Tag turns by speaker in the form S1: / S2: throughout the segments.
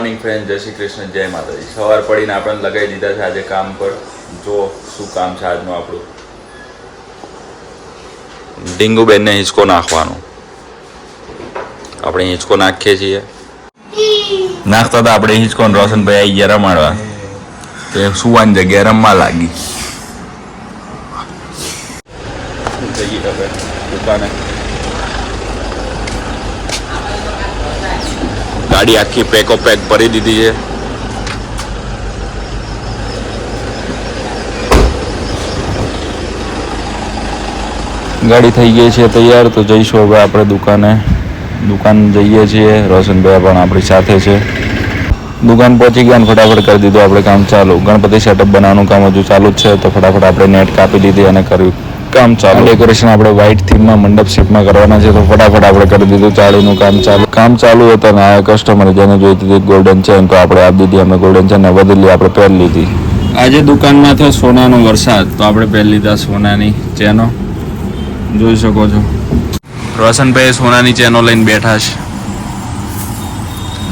S1: Morning friend, જય શ્રી કૃષ્ણ, જય માતાજી. સવાર પડીને આપણે લગાવી દીધા છે આજે કામ પર. જો શું કામ છે આજનું આપણું. ડીંગુબેનને હિંચકો નાખવાનો. આપણે હિંચકો નાખીએ છીએ. નાખતા હતા આપણે હિંચકો ને રોશનભાઈ આવી ગયા રમાડવા. તો સુવાની જગ્યાએ રમવા લાગી. જઈએ હવે દુકાને. ગાડી આખી પેકો પેક ભરી દીધી છે. ગાડી થઈ ગઈ છે તૈયાર. તો જઈશું હવે આપણે દુકાન જઈએ છીએ. રોશનભાઈ પણ આપણી સાથે છે. દુકાન પહોંચી ગયા ને ફટાફટ કરી દીધું આપણે કામ ચાલુ. ગણપતિ સેટઅપ બનાવવાનું કામ હજુ ચાલુ જ છે. તો ફટાફટ આપણે નેટ કાપી લીધી અને કર્યું કામ ચાલુ. ડેકોરેશન આપણે વ્હાઇટ થીમમાં મંડપ શેપમાં કરવાના છે. તો ફટાફટ આપણે કરી દીધું ચાળીનું કામ ચાલુ હતું. અને આ કસ્ટમર જેને જોઈતી હતી ગોલ્ડન ચેન તો આપણે આપી દીધી. અમે ગોલ્ડન ચેન ને બદલી આપણે પહેરી લીધી. આજે દુકાનમાં થયો સોનાનો વરસાદ. તો આપણે પહેરી લીધા સોનાની ચેનો. જોઈ શકો છો રોશનભાઈ સોનાની ચેનો લઈને બેઠા છે.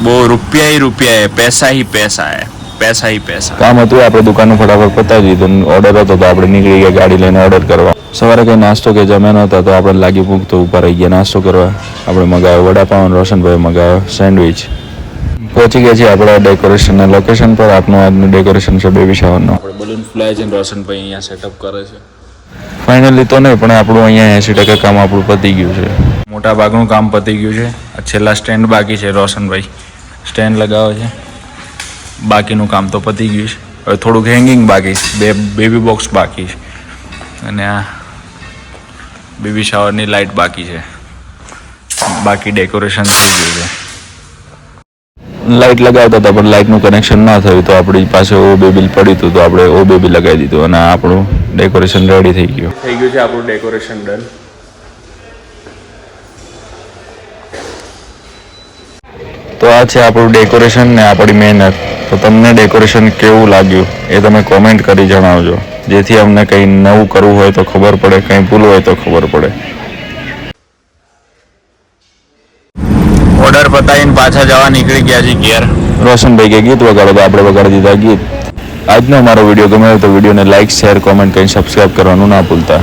S1: બહુ રૂપિયા પૈસા હી પૈસા. કામ હતું આપણે દુકાનનું ફટાફટ પતાવી દીધું. ઓર્ડર હતો તો આપણે નીકળી ગયા ગાડી લઈને ઓર્ડર કરવા. સવારે કંઈ નાસ્તો કે જમ્યા નહોતા તો આપણે લાગી ભૂખ તો ઉપર આવી ગયા નાસ્તો કરવા. આપણે મગાવ્યો વડાપાઉં, રોશનભાઈ મગાવ્યો સેન્ડવિચ. પહોંચી ગયા છીએ આપણે ડેકોરેશનના લોકેશન પર. આપનું આજનું ડેકોરેશન છે બેબી શાવરનું. આપણે બલૂન ફ્લાય છે. રોશનભાઈ અહીંયા સેટઅપ કરે છે. ફાઇનલી તો નહીં પણ આપણું અહીંયા 80% કામ આપણું પતી ગયું છે. મોટા ભાગનું કામ પતી ગયું છે. આ છેલ્લા સ્ટેન્ડ બાકી છે. રોશનભાઈ સ્ટેન્ડ લગાવે છે. બાકીનું કામ તો પતી ગયું છે. હવે થોડુંક હેંગિંગ બાકી છે. બેબી બોક્સ બાકી છે. અને આ બેબી શાવરની લાઇટ બાકી છે. બાકી ડેકોરેશન થઈ ગયું છે. લાઇટ લગાવતા હતા પણ લાઇટનું કનેક્શન ના થયું તો આપણી પાસે ઓ બેબી પડ્યું હતું તો આપણે ઓ બેબી લગાવી દીધું અને આપણું ડેકોરેશન રેડી થઈ ગયું છે. આપણું ડેકોરેશન ડન. તો આ છે આપણું ડેકોરેશન ને આપણી મહેનત. તો તમને ડેકોરેશન કેવું લાગ્યું એ તમે કોમેન્ટ કરી જણાવજો. જેથી અમને કંઈ નવું કરવું હોય તો ખબર પડે, કંઈ ભૂલ હોય તો ખબર પડે. ઓર્ડર પતાવીને પાછા જવા નીકળી ગયા છે ઘેર. રોશનભાઈ કે ગીત વગાડો તો આપણે વગાડી દીધા ગીત. આજનો અમારો વિડીયો ગમે તો વિડીયોને લાઇક, શેર, કોમેન્ટ કરીને સબસ્ક્રાઈબ કરવાનું ના ભૂલતા.